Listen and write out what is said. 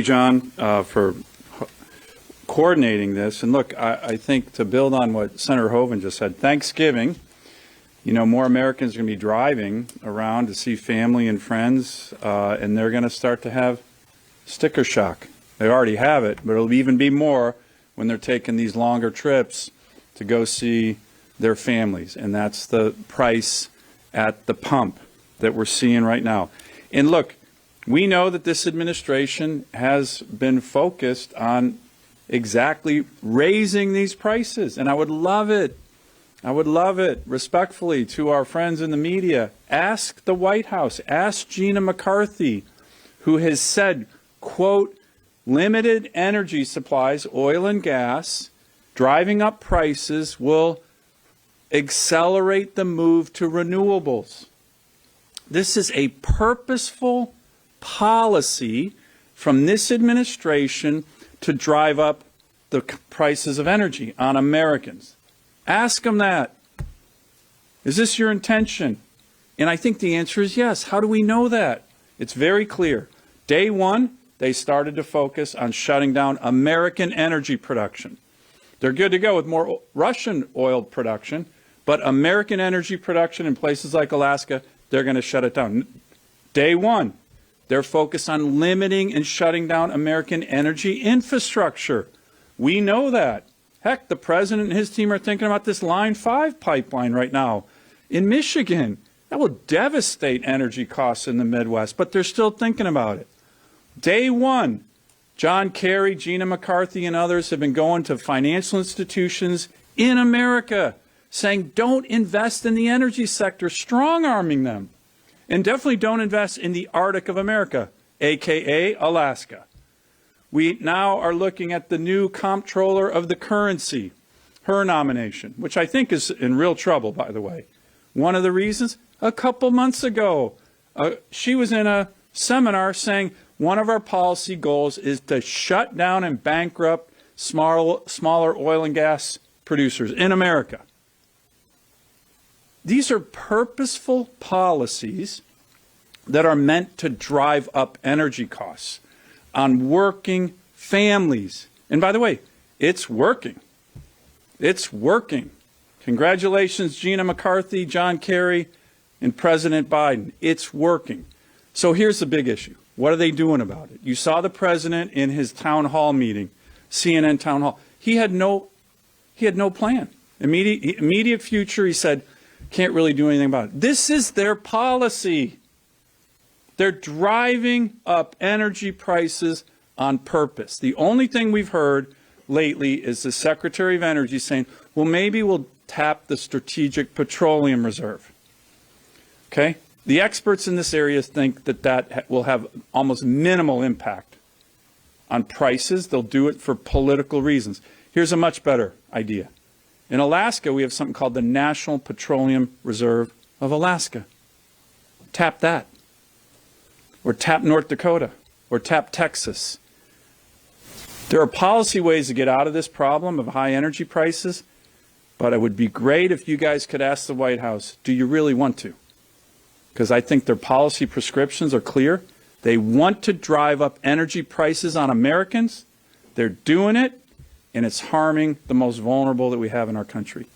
you, John, for coordinating this. And look, I think to build on what Senator Hoeven just said, Thanksgiving, you know, more Americans are going to be driving around to see family and friends, and they're going to start to have sticker shock. They already have it, but it'll even be more when they're taking these longer trips to go see their families. And that's the price at the pump that we're seeing right now. And look, we know that this administration has been focused on exactly raising these prices, and I would love it. I would love it, respectfully, to our friends in the media. Ask the White House, ask Gina McCarthy, who has said, quote, limited energy supplies, oil and gas, driving up prices will accelerate the move to renewables. This is a purposeful policy from this administration to drive up the prices of energy on Americans. Ask them that. Is this your intention? And I think the answer is yes. How do we know that? It's very clear. Day one, they started to focus on shutting down American energy production. They're good to go with more Russian oil production, but American energy production in places like Alaska, they're going to shut it down. Day one, they're focused on limiting and shutting down American energy infrastructure. We know that. Heck, the president and his team are thinking about this Line 5 pipeline right now in Michigan. That will devastate energy costs in the Midwest, but they're still thinking about it. Day one, John Kerry, Gina McCarthy, and others have been going to financial institutions in America saying, don't invest in the energy sector, strong-arming them. And definitely don't invest in the Arctic of America, a.k.a. Alaska. We now are looking at the new comptroller of the currency, her nomination, which I think is in real trouble, by the way. One of the reasons, a couple months ago, she was in a seminar saying one of our policy goals is to shut down and bankrupt smaller oil and gas producers in America. These are purposeful policies that are meant to drive up energy costs on working families. And by the way, it's working. It's working. Congratulations, Gina McCarthy, John Kerry, and President Biden. It's working. So here's the big issue. What are they doing about it? You saw the president in his town hall meeting, CNN town hall. He had no plan. Immediate future, he said, can't really do anything about it. This is their policy. They're driving up energy prices on purpose. The only thing we've heard lately is the Secretary of Energy saying, well, maybe we'll tap the Strategic Petroleum Reserve. Okay? The experts in this area think that that will have almost minimal impact on prices. They'll do it for political reasons. Here's a much better idea. In Alaska, we have something called the National Petroleum Reserve of Alaska. Tap that. Or tap North Dakota. Or tap Texas. There are policy ways to get out of this problem of high energy prices, but it would be great if you guys could ask the White House, do you really want to? Because I think their policy prescriptions are clear. They want to drive up energy prices on Americans. They're doing it, and it's harming the most vulnerable that we have in our country.